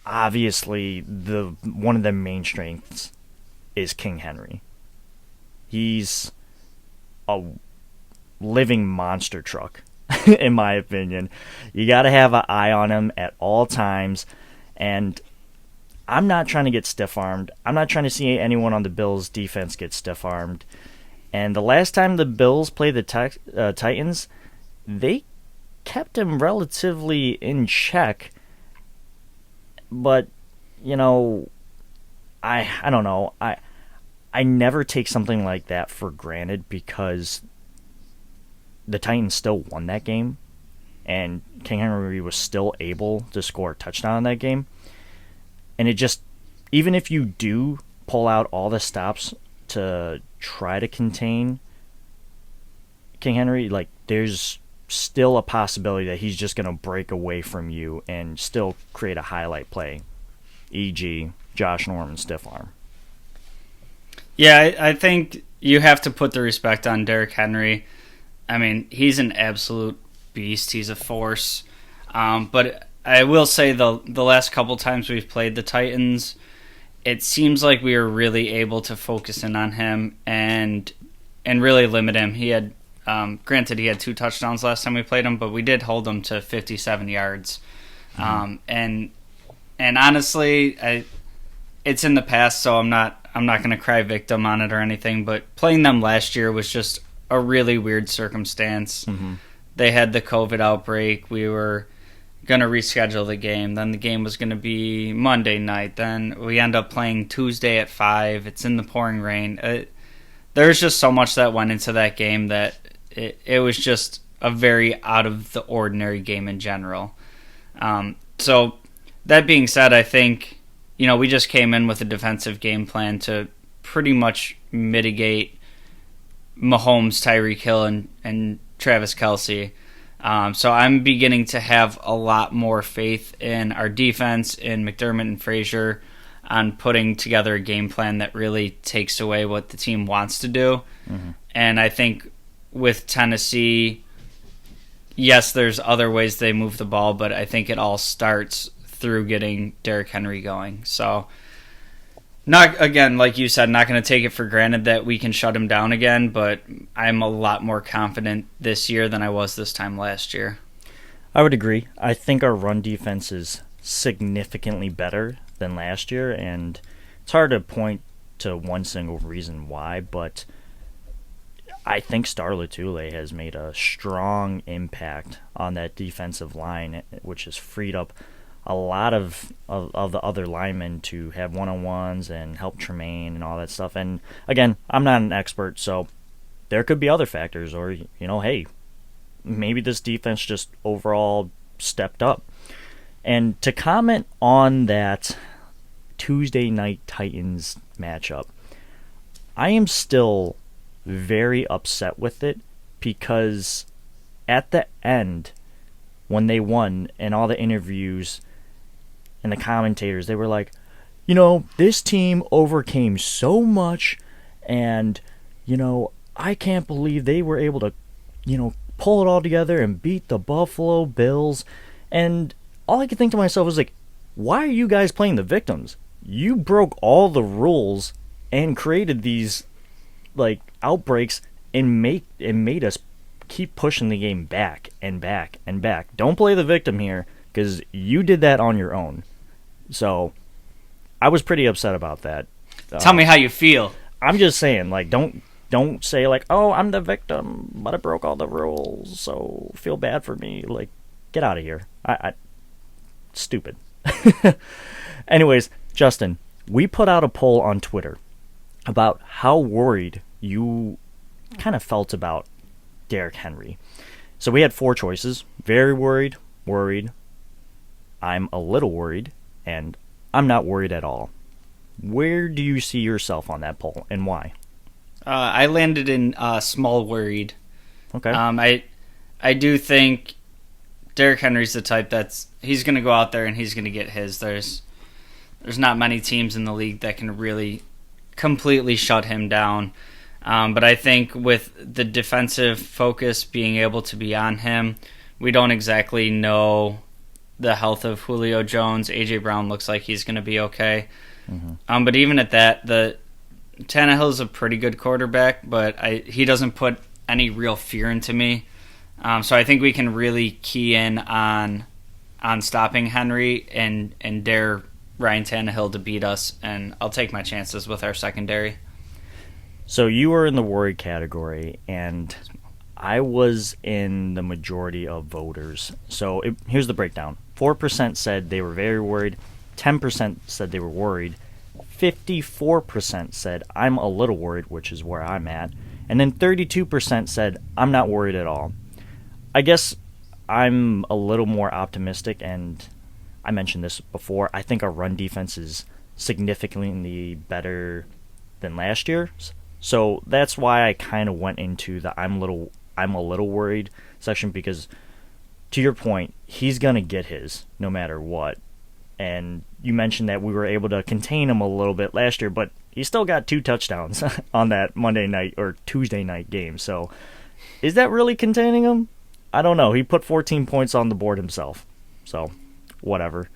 obviously the one of the main strengths is King Henry. He's a living monster truck, in my opinion. You got to have an eye on him at all times, and I'm not trying to get stiff-armed. I'm not trying to see anyone on the Bills' defense get stiff-armed. And the last time the Bills played the Titans, they kept him relatively in check. But, I don't know. I never take something like that for granted because the Titans still won that game, and King Henry was still able to score a touchdown in that game. And it just, even if you do pull out all the stops to try to contain King Henry, like, there's still a possibility that he's just going to break away from you and still create a highlight play, e.g. Josh Norman stiff arm. Yeah, I think you have to put the respect on Derrick Henry. I mean, he's an absolute beast. He's a force. But I will say the last couple times we've played the Titans, it seems like we were really able to focus in on him and really limit him. He had, granted, he had 2 touchdowns last time we played him, but we did hold him to 57 yards. Mm-hmm. And honestly, it's in the past, so I'm not going to cry victim on it or anything. But playing them last year was just a really weird circumstance. Mm-hmm. They had the COVID outbreak. We were going to reschedule the game. Then the game was going to be Monday night. Then we end up playing Tuesday at 5. It's in the pouring rain. There's just so much that went into that game that it was just a very out of the ordinary game in general. So that being said, I think, we just came in with a defensive game plan to pretty much mitigate Mahomes, Tyreek Hill, and Travis Kelce. So I'm beginning to have a lot more faith in our defense, in McDermott and Frazier, on putting together a game plan that really takes away what the team wants to do. Mm-hmm. And I think with Tennessee, yes, there's other ways they move the ball, but I think it all starts through getting Derrick Henry going. So, not, again, like you said, not going to take it for granted that we can shut him down again, but I'm a lot more confident this year than I was this time last year. I would agree. I think our run defense is significantly better than last year, and it's hard to point to one single reason why, but I think Star Lotulelei has made a strong impact on that defensive line, which has freed up a lot of the other linemen to have one-on-ones and help Tremaine and all that stuff. And again, I'm not an expert, so there could be other factors, or, hey, maybe this defense just overall stepped up. And to comment on that Tuesday night Titans matchup, I am still very upset with it because at the end, when they won and all the interviews and the commentators, they were like, this team overcame so much, and, I can't believe they were able to, pull it all together and beat the Buffalo Bills. And all I could think to myself was like, why are you guys playing the victims? You broke all the rules and created these, outbreaks and made us keep pushing the game back and back and back. Don't play the victim here, because you did that on your own. So I was pretty upset about that. Tell me how you feel. I'm just saying, don't say oh, I'm the victim, but I broke all the rules, so feel bad for me. Get out of here. I stupid. Anyways, Justin, we put out a poll on Twitter about how worried you kind of felt about Derrick Henry. So we had 4 choices: very worried, worried, I'm a little worried, and I'm not worried at all. Where do you see yourself on that poll, and why? I landed in small worried. Okay. I do think Derrick Henry's the type he's going to go out there and he's going to get his. There's not many teams in the league that can really completely shut him down. But I think with the defensive focus being able to be on him, we don't exactly know the health of Julio Jones. A.J. Brown looks like he's going to be okay. But even at that, Tannehill's a pretty good quarterback, but he doesn't put any real fear into me. So I think we can really key in on stopping Henry and dare Ryan Tannehill to beat us, and I'll take my chances with our secondary. So you were in the worry category, and I was in the majority of voters. So here's the breakdown. 4% said they were very worried. 10% said they were worried. 54% said I'm a little worried, which is where I'm at. And then 32% said I'm not worried at all. I guess I'm a little more optimistic, and I mentioned this before. I think our run defense is significantly better than last year's. So that's why I kind of went into the I'm a little worried section, because to your point, he's going to get his no matter what. And you mentioned that we were able to contain him a little bit last year, but he still got 2 touchdowns on that Monday night or Tuesday night game. So is that really containing him? I don't know. He put 14 points on the board himself. So whatever.